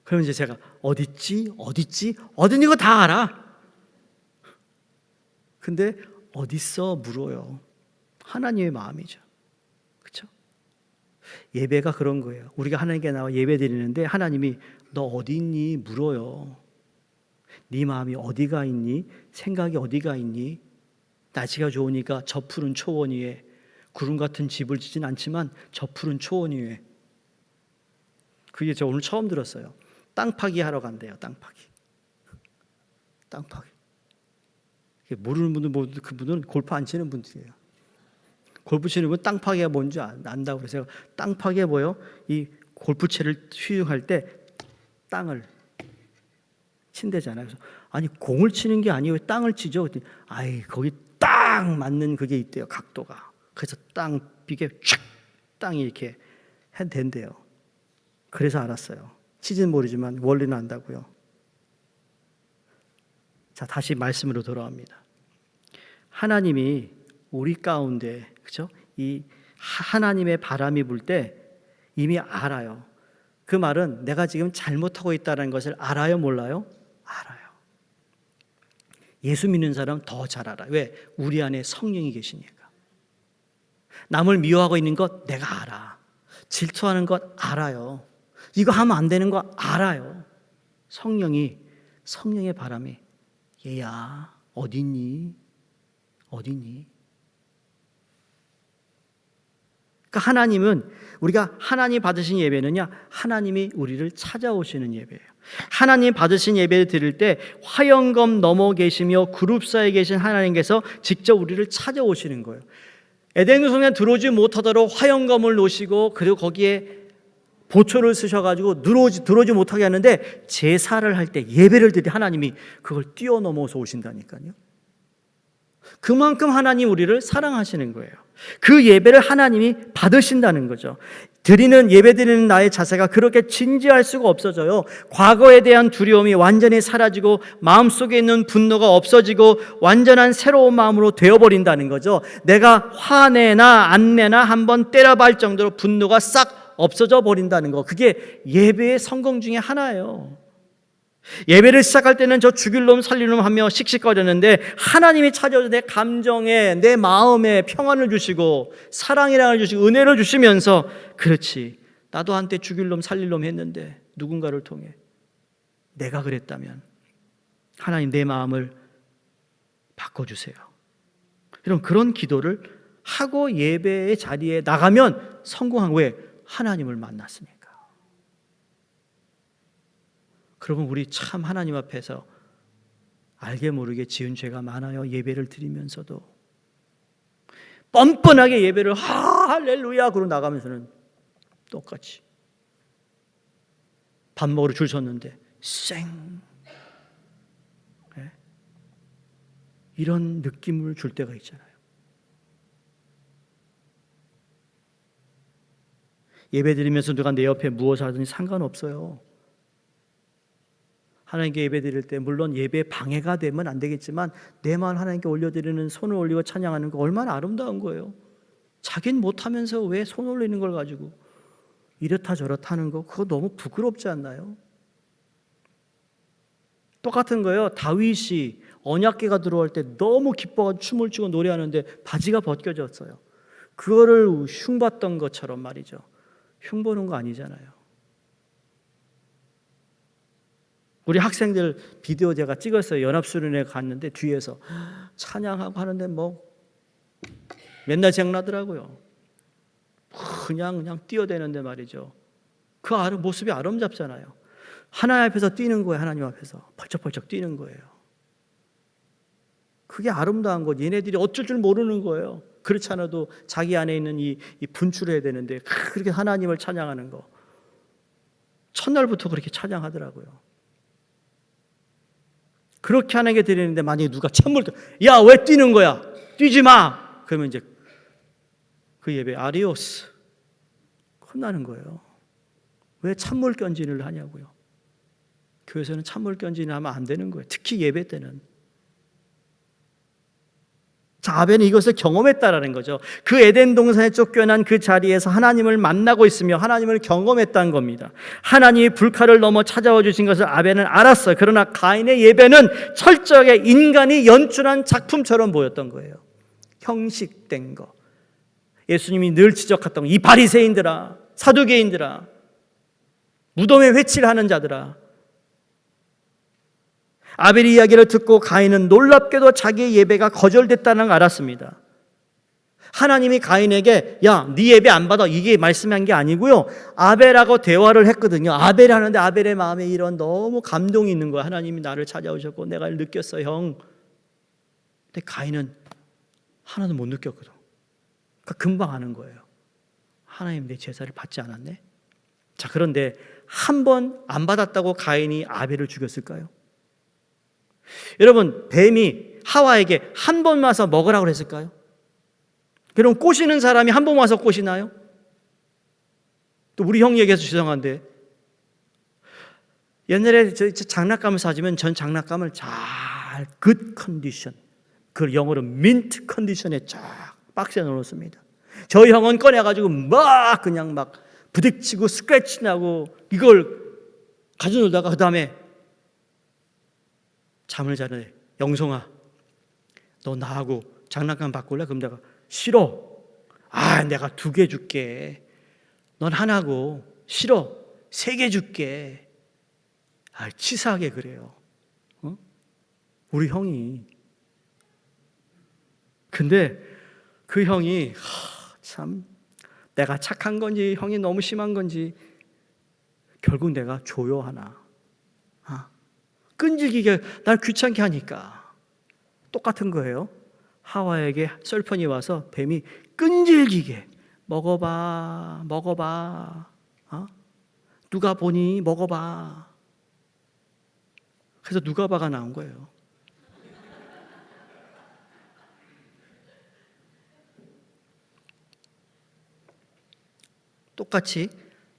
그러면 이제 제가 어딨지? 어디 있는 거 다 알아. 근데 어딨어? 물어요. 하나님의 마음이죠. 그렇죠? 예배가 그런 거예요. 우리가 하나님께 나와 예배 드리는데 하나님이 너 어디 있니? 물어요. 네 마음이 어디가 있니? 생각이 어디가 있니? 날씨가 좋으니까 저 푸른 초원 위에 구름 같은 집을 짓진 않지만 저 푸른 초원 위에. 그게 저 오늘 처음 들었어요. 땅 파기 하러 간대요. 땅 파기. 모르는 분들 모두 그분은 골프 안 치는 분들이에요. 골프 치는 분 땅 파기가 뭔지 안다고 그래서 땅 파기가 뭐예요? 이 골프채를 휘용할 때 땅을 친대잖아요. 그래서 아니 공을 치는 게 아니에요. 왜 땅을 치죠? 그랬더니 아이 거기 딱 맞는 그게 있대요. 각도가. 그래서 땅 비게 촥 땅이 이렇게 해도 된대요. 그래서 알았어요. 치지는 모르지만 원리는 안다고요. 자, 다시 말씀으로 돌아옵니다. 하나님이 우리 가운데, 그죠? 이 하나님의 바람이 불 때 이미 알아요. 그 말은 내가 지금 잘못하고 있다는 것을 알아요, 몰라요? 알아요. 예수 믿는 사람 더 잘 알아요. 왜? 우리 안에 성령이 계시니까. 남을 미워하고 있는 것 내가 알아. 질투하는 것 알아요. 이거 하면 안 되는 거 알아요. 성령의 바람이 얘야 어딨니? 그러니까 하나님은 우리가 하나님 받으신 예배는요 하나님이 우리를 찾아오시는 예배예요. 하나님 받으신 예배를 드릴 때 화영검 넘어 계시며 그룹사에 계신 하나님께서 직접 우리를 찾아오시는 거예요. 에덴 성에 들어오지 못하도록 화영검을 놓으시고 그리고 거기에 보초를 쓰셔가지고 들어오지 못하게 하는데 제사를 할 때 예배를 드릴 때 하나님이 그걸 뛰어넘어서 오신다니까요. 그만큼 하나님 우리를 사랑하시는 거예요. 그 예배를 하나님이 받으신다는 거죠. 예배 드리는 나의 자세가 그렇게 진지할 수가 없어져요. 과거에 대한 두려움이 완전히 사라지고 마음속에 있는 분노가 없어지고 완전한 새로운 마음으로 되어버린다는 거죠. 내가 화내나 안 내나 한번 때려박을 정도로 분노가 싹 없어져 버린다는 거. 그게 예배의 성공 중에 하나예요. 예배를 시작할 때는 저 죽일 놈 살릴 놈 하며 씩씩거렸는데 하나님이 찾아오셔서 내 감정에 내 마음에 평안을 주시고 사랑이랑을 주시고 은혜를 주시면서 그렇지 나도 한때 죽일 놈 살릴 놈 했는데 누군가를 통해 내가 그랬다면 하나님 내 마음을 바꿔주세요. 이런 그런 기도를 하고 예배의 자리에 나가면 성공한 왜? 하나님을 만났으니까. 그러면 우리 참 하나님 앞에서 알게 모르게 지은 죄가 많아요. 예배를 드리면서도 뻔뻔하게 예배를 할렐루야 그러고 나가면서는 똑같이 밥 먹으러 줄 섰는데 쌩 네? 이런 느낌을 줄 때가 있잖아요. 예배 드리면서 누가 내 옆에 무엇을 하든지 상관없어요. 하나님께 예배 드릴 때 물론 예배 방해가 되면 안 되겠지만 내 마음 하나님께 올려드리는 손을 올리고 찬양하는 거 얼마나 아름다운 거예요. 자긴 못하면서 왜 손 올리는 걸 가지고 이렇다 저렇다 하는 거 그거 너무 부끄럽지 않나요? 똑같은 거예요. 다윗이 언약궤가 들어올 때 너무 기뻐가지고 춤을 추고 노래하는데 바지가 벗겨졌어요. 그거를 흉봤던 것처럼 말이죠. 흉보는 거 아니잖아요. 우리 학생들 비디오 제가 찍었어요. 연합수련회 갔는데 뒤에서 찬양하고 하는데 뭐 맨날 생나더라고요. 그냥 뛰어대는데 말이죠. 그 모습이 아름답잖아요. 하나님 앞에서 뛰는 거예요. 하나님 앞에서 펄쩍펄쩍 뛰는 거예요. 그게 아름다운 것. 얘네들이 어쩔 줄 모르는 거예요. 그렇지 않아도 자기 안에 있는 이 분출을 해야 되는데 그렇게 하나님을 찬양하는 거. 첫날부터 그렇게 찬양하더라고요. 그렇게 하나님께 드리는데 만약에 누가 찬물, 야, 왜 뛰는 거야? 뛰지 마! 그러면 이제 그 예배 아리오스 끝나는 거예요. 왜 찬물 견진을 하냐고요. 교회에서는 찬물 견진을 하면 안 되는 거예요. 특히 예배 때는. 자, 아벨은 이것을 경험했다라는 거죠. 그 에덴 동산에 쫓겨난 그 자리에서 하나님을 만나고 있으며 하나님을 경험했다는 겁니다. 하나님이 불칼을 넘어 찾아와 주신 것을 아벨은 알았어요. 그러나 가인의 예배는 철저하게 인간이 연출한 작품처럼 보였던 거예요. 형식된 거. 예수님이 늘 지적했던 이 바리새인들아, 사두개인들아, 무덤에 회치를 하는 자들아. 아벨의 이야기를 듣고 가인은 놀랍게도 자기의 예배가 거절됐다는 걸 알았습니다. 하나님이 가인에게 야, 네 예배 안 받아, 이게 말씀한 게 아니고요, 아벨하고 대화를 했거든요. 아벨이 하는데 아벨의 마음에 이런 너무 감동이 있는 거야. 하나님이 나를 찾아오셨고 내가 느꼈어, 형. 근데 가인은 하나도 못 느꼈거든. 그러니까 금방 아는 거예요. 하나님, 내 제사를 받지 않았네. 자, 그런데 한 번 안 받았다고 가인이 아벨을 죽였을까요? 여러분, 뱀이 하와에게 한 번 와서 먹으라고 했을까요? 그럼 꼬시는 사람이 한 번 와서 꼬시나요? 또 우리 형 얘기해서 죄송한데, 옛날에 저 장난감을 사주면 전 장난감을 잘 good 컨디션, 그 영어로 mint 컨디션에 쫙 박스에 넣어놓습니다. 저희 형은 꺼내가지고 막 그냥 막 부딪히고 스크래치 나고 이걸 가지고 놀다가 그 다음에 잠을 자네. 영송아, 너 나하고 장난감 바꿀래? 그럼 내가 싫어. 아, 내가 2개 줄게. 넌 하나고. 싫어. 3개 줄게. 아, 치사하게 그래요. 어? 우리 형이. 근데 그 형이 참 내가 착한 건지 형이 너무 심한 건지 결국 내가 줘요 하나. 끈질기게 날 귀찮게 하니까. 똑같은 거예요. 하와에게 설편이 와서 뱀이 끈질기게 먹어봐, 먹어봐. 누가 보니 먹어봐. 그래서 누가 봐가 나온 거예요. 똑같이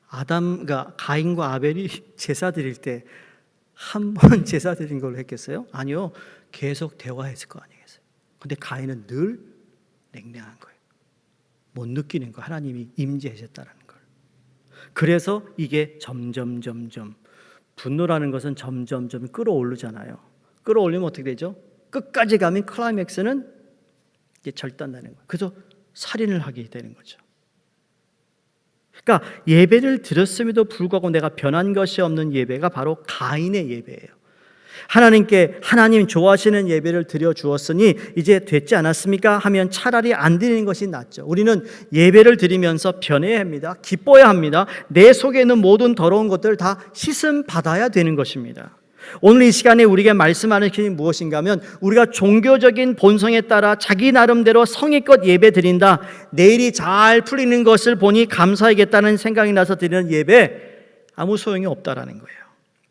그러니까 가인과 아벨이 제사 드릴 때 한 번 제사 드린 걸로 했겠어요? 아니요. 계속 대화했을 거 아니겠어요? 근데 가인은 늘 냉랭한 거예요. 못 느끼는 거, 하나님이 임재하셨다는 걸. 그래서 이게 점점 분노라는 것은 점점 끌어오르잖아요. 끌어올리면 어떻게 되죠? 끝까지 가면 클라이맥스는 이게 절단나는 거예요. 그래서 살인을 하게 되는 거죠. 그러니까 예배를 드렸음에도 불구하고 내가 변한 것이 없는 예배가 바로 가인의 예배예요. 하나님께 하나님 좋아하시는 예배를 드려 주었으니 이제 됐지 않았습니까? 하면 차라리 안 드리는 것이 낫죠. 우리는 예배를 드리면서 변해야 합니다. 기뻐야 합니다. 내 속에 있는 모든 더러운 것들을 다 씻음 받아야 되는 것입니다. 오늘 이 시간에 우리에게 말씀하는 것이 무엇인가 하면 우리가 종교적인 본성에 따라 자기 나름대로 성의껏 예배 드린다, 내일이 잘 풀리는 것을 보니 감사하겠다는 생각이 나서 드리는 예배, 아무 소용이 없다라는 거예요.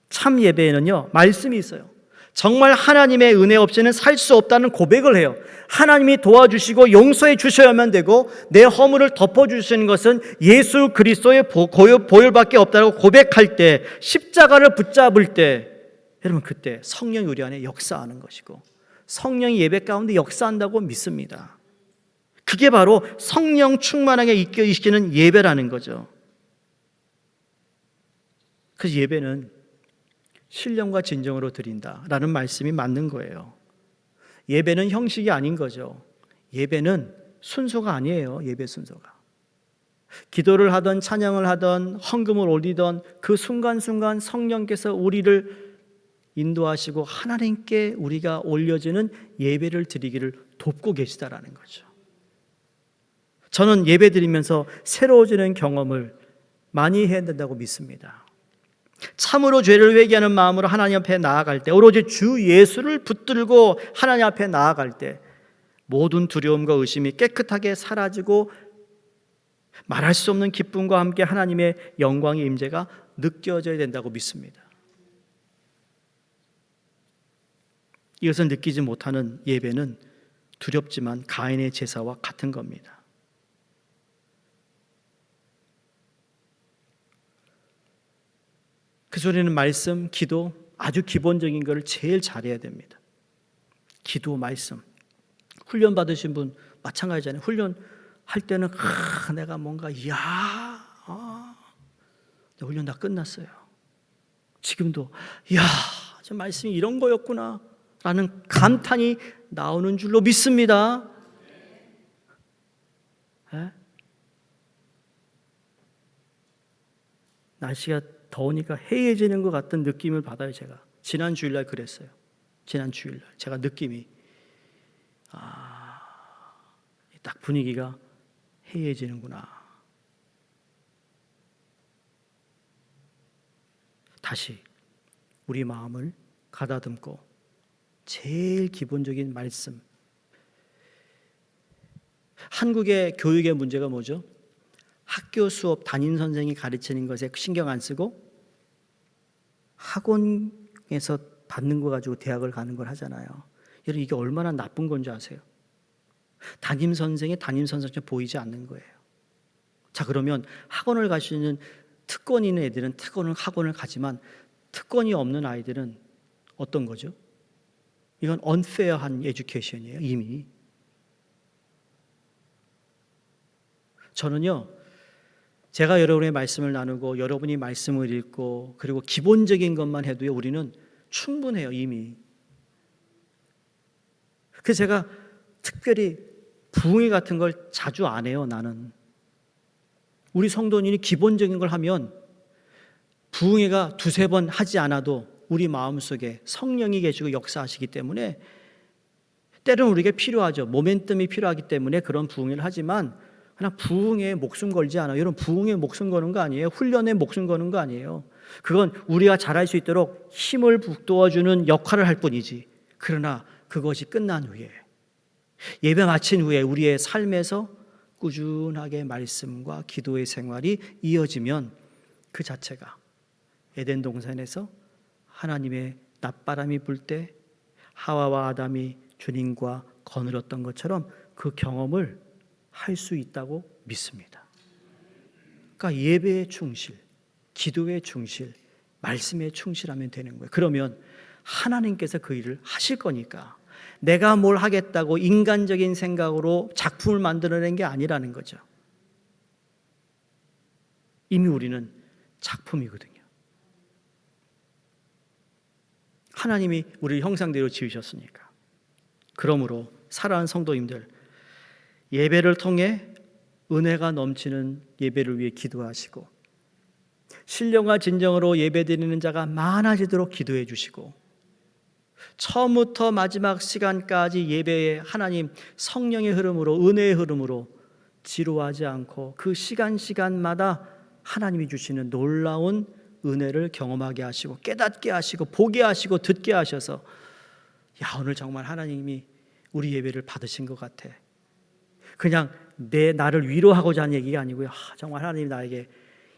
참 예배에는요, 말씀이 있어요. 정말 하나님의 은혜 없이는 살 수 없다는 고백을 해요. 하나님이 도와주시고 용서해 주셔야만 되고 내 허물을 덮어주시는 것은 예수 그리스도의 보혈밖에 없다고 고백할 때, 십자가를 붙잡을 때, 여러분 그때 성령이 우리 안에 역사하는 것이고 성령이 예배 가운데 역사한다고 믿습니다. 그게 바로 성령 충만하게 이끌시키는 예배라는 거죠. 그래서 예배는 신령과 진정으로 드린다라는 말씀이 맞는 거예요. 예배는 형식이 아닌 거죠. 예배는 순서가 아니에요. 예배 순서가. 기도를 하던 찬양을 하던 헌금을 올리던 그 순간순간 성령께서 우리를 인도하시고 하나님께 우리가 올려지는 예배를 드리기를 돕고 계시다라는 거죠. 저는 예배 드리면서 새로워지는 경험을 많이 해야 된다고 믿습니다. 참으로 죄를 회개하는 마음으로 하나님 앞에 나아갈 때, 오로지 주 예수를 붙들고 하나님 앞에 나아갈 때 모든 두려움과 의심이 깨끗하게 사라지고 말할 수 없는 기쁨과 함께 하나님의 영광의 임재가 느껴져야 된다고 믿습니다. 이것을 느끼지 못하는 예배는 두렵지만 가인의 제사와 같은 겁니다. 그 소리는 말씀, 기도, 아주 기본적인 것을 제일 잘해야 됩니다. 기도, 말씀. 훈련 받으신 분 마찬가지잖아요. 훈련할 때는 내가 뭔가 훈련 다 끝났어요. 지금도 저 말씀이 이런 거였구나 라는 감탄이 나오는 줄로 믿습니다. 네? 날씨가 더우니까 해해지는 것 같은 느낌을 받아요. 제가 지난 주일날 그랬어요. 지난 주일날 제가 느낌이 딱 분위기가 해해지는구나. 다시 우리 마음을 가다듬고 제일 기본적인 말씀. 한국의 교육의 문제가 뭐죠? 학교 수업 담임 선생이 가르치는 것에 신경 안 쓰고 학원에서 받는 거 가지고 대학을 가는 걸 하잖아요. 여러분 이게 얼마나 나쁜 건지 아세요? 담임 선생이 담임 선생처럼 보이지 않는 거예요. 자, 그러면 학원을 가시는 특권이 있는 애들은 학원을 가지만 특권이 없는 아이들은 어떤 거죠? 이건 unfair한 에듀케이션이에요. 이미. 저는요, 제가 여러분의 말씀을 나누고 여러분이 말씀을 읽고 그리고 기본적인 것만 해도요, 우리는 충분해요. 이미. 그래서 제가 특별히 부흥회 같은 걸 자주 안 해요. 나는. 우리 성도님이 기본적인 걸 하면 부흥회가 두세 번 하지 않아도 우리 마음속에 성령이 계시고 역사하시기 때문에 때로는 우리에게 필요하죠. 모멘텀이 필요하기 때문에 그런 부흥회를 하지만 그냥 부흥회에 목숨 걸지 않아요. 여러분 부흥회에 목숨 거는 거 아니에요. 훈련에 목숨 거는 거 아니에요. 그건 우리가 잘할 수 있도록 힘을 북돋아주는 역할을 할 뿐이지. 그러나 그것이 끝난 후에 예배 마친 후에 우리의 삶에서 꾸준하게 말씀과 기도의 생활이 이어지면 그 자체가 에덴 동산에서 하나님의 낮바람이 불 때 하와와 아담이 주님과 거느렸던 것처럼 그 경험을 할 수 있다고 믿습니다. 그러니까 예배에 충실, 기도에 충실, 말씀에 충실하면 되는 거예요. 그러면 하나님께서 그 일을 하실 거니까 내가 뭘 하겠다고 인간적인 생각으로 작품을 만들어낸 게 아니라는 거죠. 이미 우리는 작품이거든요. 하나님이 우리를 형상대로 지으셨으니까. 그러므로 사랑하는 성도님들, 예배를 통해 은혜가 넘치는 예배를 위해 기도하시고 신령과 진정으로 예배드리는 자가 많아지도록 기도해 주시고 처음부터 마지막 시간까지 예배에 하나님 성령의 흐름으로 은혜의 흐름으로 지루하지 않고 그 시간마다 하나님이 주시는 놀라운 은혜를 경험하게 하시고 깨닫게 하시고 보게 하시고 듣게 하셔서 오늘 정말 하나님이 우리 예배를 받으신 것 같아. 그냥 나를 위로하고자 하는 얘기가 아니고요. 정말 하나님이 나에게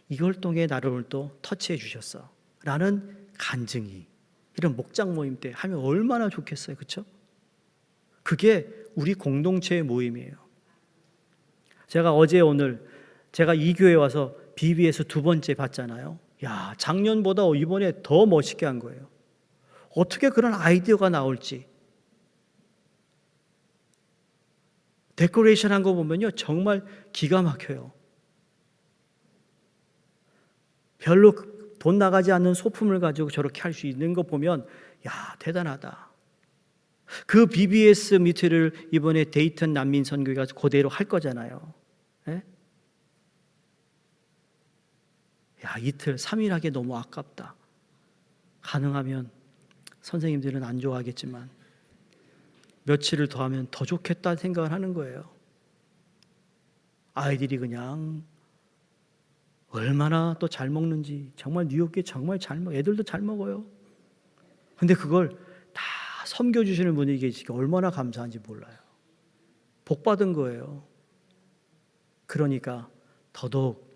이걸 통해 나를 오늘 또 터치해 주셨어 라는 간증이 이런 목장 모임 때 하면 얼마나 좋겠어요. 그렇죠? 그게 우리 공동체의 모임이에요. 제가 어제 오늘 제가 이 교회에 와서 BBS 두 번째 봤잖아요. 작년보다 이번에 더 멋있게 한 거예요. 어떻게 그런 아이디어가 나올지. 데코레이션 한 거 보면요. 정말 기가 막혀요. 별로 돈 나가지 않는 소품을 가지고 저렇게 할 수 있는 거 보면 대단하다. 그 BBS 미트를 이번에 데이튼 난민 선교회가 그대로 할 거잖아요. 네? 이틀 3일 하기 너무 아깝다. 가능하면 선생님들은 안 좋아하겠지만 며칠을 더 하면 더 좋겠다는 생각을 하는 거예요. 아이들이 그냥 얼마나 또 잘 먹는지, 정말 뉴욕에 정말 잘 먹어. 애들도 잘 먹어요. 근데 그걸 다 섬겨주시는 분이 계시니까 얼마나 감사한지 몰라요. 복 받은 거예요. 그러니까 더더욱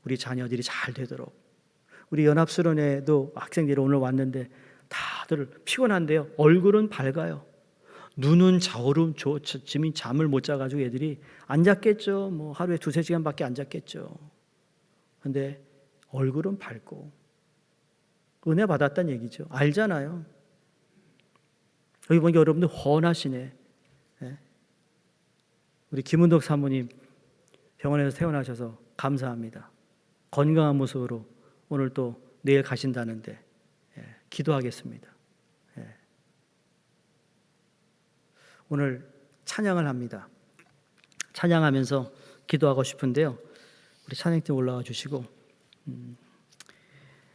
우리 자녀들이 잘 되도록, 우리 연합수련회도 학생들이 오늘 왔는데 다들 피곤한데요. 얼굴은 밝아요. 눈은 자오름 지민 잠을 못 자가지고 애들이 안 잤겠죠. 뭐 하루에 2-3시간밖에 안 잤겠죠. 근데 얼굴은 밝고 은혜 받았다는 얘기죠. 알잖아요. 여기 보니까 여러분들 훤하시네. 예. 우리 김은덕 사모님 병원에서 퇴원하셔서 감사합니다. 건강한 모습으로 오늘 또 내일 가신다는데 기도하겠습니다. 오늘 찬양을 합니다. 찬양하면서 기도하고 싶은데요. 우리 찬양팀 올라와 주시고,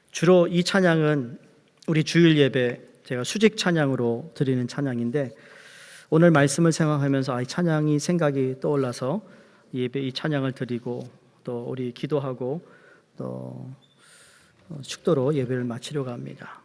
주로 이 찬양은 우리 주일 예배 제가 수직 찬양으로 드리는 찬양인데, 오늘 말씀을 생각하면서 이 찬양이 생각이 떠올라서 예배 이 찬양을 드리고 또 우리 기도하고 또 축도로 예배를 마치려고 합니다.